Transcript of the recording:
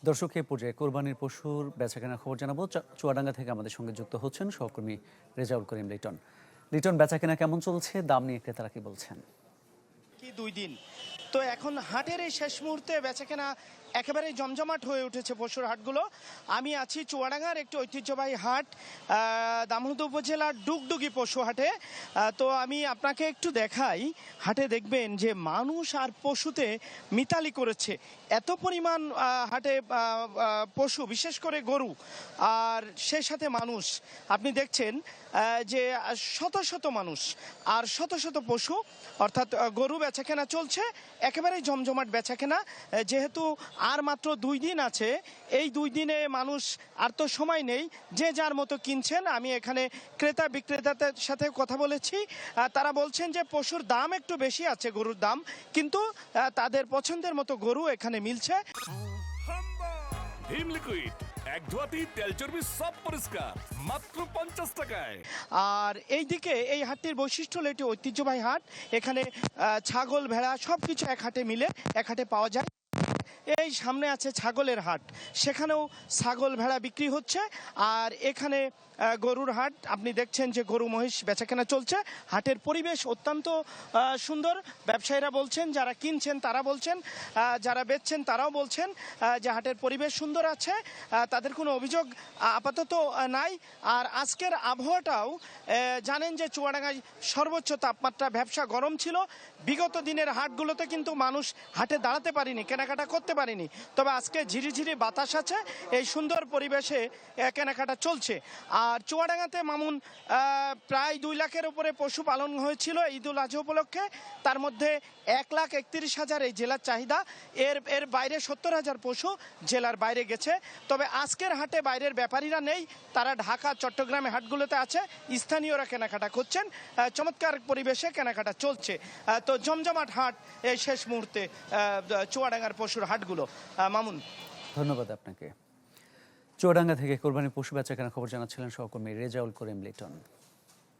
দর্শক, এই পর্যায়ে কোরবানির পশুর বেচাকেনার খবর জানাবো। চুয়াডাঙ্গা থেকে আমাদের সঙ্গে যুক্ত হচ্ছেন সহকর্মী রেজাউল করিম লিটন। লিটন, বেচাকেনা কেমন চলছে? দাম নিয়ে ক্রেতারা কি বলছেন? কি 2 দিন তো এখন হাটের এই শেষ মুহূর্তে বেচাকেনা একেবারেই জমজমাট হয়ে উঠেছে পশুর হাটগুলো। আমি আছি চুয়াডাঙ্গার একটি ঐতিহ্যবাহী হাট, দামোহদ উপজেলার ডুগডুগি পশু হাটে। তো আমি আপনাকে একটু দেখাই। হাটে দেখবেন যে মানুষ আর পশুতে মিতালি করেছে। এত পরিমাণ হাটে পশু, বিশেষ করে গরু আর সেই সাথে মানুষ। আপনি দেখছেন যে শত শত মানুষ আর শত শত পশু, অর্থাৎ গরু বেচাকেনা চলছে একেবারেই জমজমাট বেচাকেনা। যেহেতু আর মাত্র 2 দিন আছে, এই 2 দিনে মানুষ আর তো সময় নেই, যে যার মতো কিনছেন। আমি এখানে ক্রেতা বিক্রেতাদের সাথে কথা বলেছি। তারা বলছেন যে পশুর দাম একটু বেশি আছে, গরুর দাম, কিন্তু তাদের পছন্দের মতো গরু এখানে মিলছে। ভীম লিকুইড এক ধোয়াতেই তেল চর্বি সব পরিষ্কার মাত্র 50 টাকায়। আর এইদিকে এই হাটটির বৈশিষ্ট্য হলো এটি ঐতিহ্যবাহী হাট। এখানে ছাগল, ভেড়া সবকিছু এক হাটে মিলে এক হাটে পাওয়া যায়। এই সামনে আছে ছাগলের হাট, সেখানেও ছাগল ভেড়া বিক্রি হচ্ছে। আর এখানে গরুর হাট, আপনি দেখছেন যে গরু মহিষ বেচাকেনা চলছে। হাটের পরিবেশ অত্যন্ত সুন্দর। ব্যবসায়ীরা বলছেন, যারা কিনছেন তারা বলছেন, যারা বেচছেন তারাও বলছেন যে হাটের পরিবেশ সুন্দর আছে, তাদের কোনো অভিযোগ আপাতত নাই। আর আজকের আবহাওয়াটাও জানেন যে চুয়াডাঙ্গায় সর্বোচ্চ তাপমাত্রা, ব্যবসা গরম ছিল। বিগত দিনের হাটগুলোতে কিন্তু মানুষ হাটে দাঁড়াতে পারেনি, কেনাকাটা করতে পারেনি। তবে আজকে ঝিরিঝিরি বাতাস আছে, এই সুন্দর পরিবেশে কেনাকাটা চলছে। আর চুয়াডাঙ্গাতে মামুন প্রায় 2 লাখের উপরে পশু পালন হয়েছিল ঈদুল আজহা উপলক্ষে। তার মধ্যে 1,31,000 এই জেলার চাহিদা। এর বাইরে 70,000 পশু জেলার বাইরে গেছে। তবে আজকের হাটে বাইরের ব্যাপারীরা নেই, তারা ঢাকা, চট্টগ্রামে হাটগুলোতে আছে। স্থানীয়রা কেনাকাটা করছেন। চমৎকার পরিবেশে কেনাকাটা চলছে। তো জমজমাট হাট এই শেষ মুহূর্তে চুয়াডাঙ্গার পশুর হাটগুলো। মামুন, ধন্যবাদ আপনাকে। চুয়াডাঙ্গা থেকে কোরবানির পশু বেচাকেনার খবর জানাচ্ছিলেন সহকর্মী রেজাউল করিম লিটন।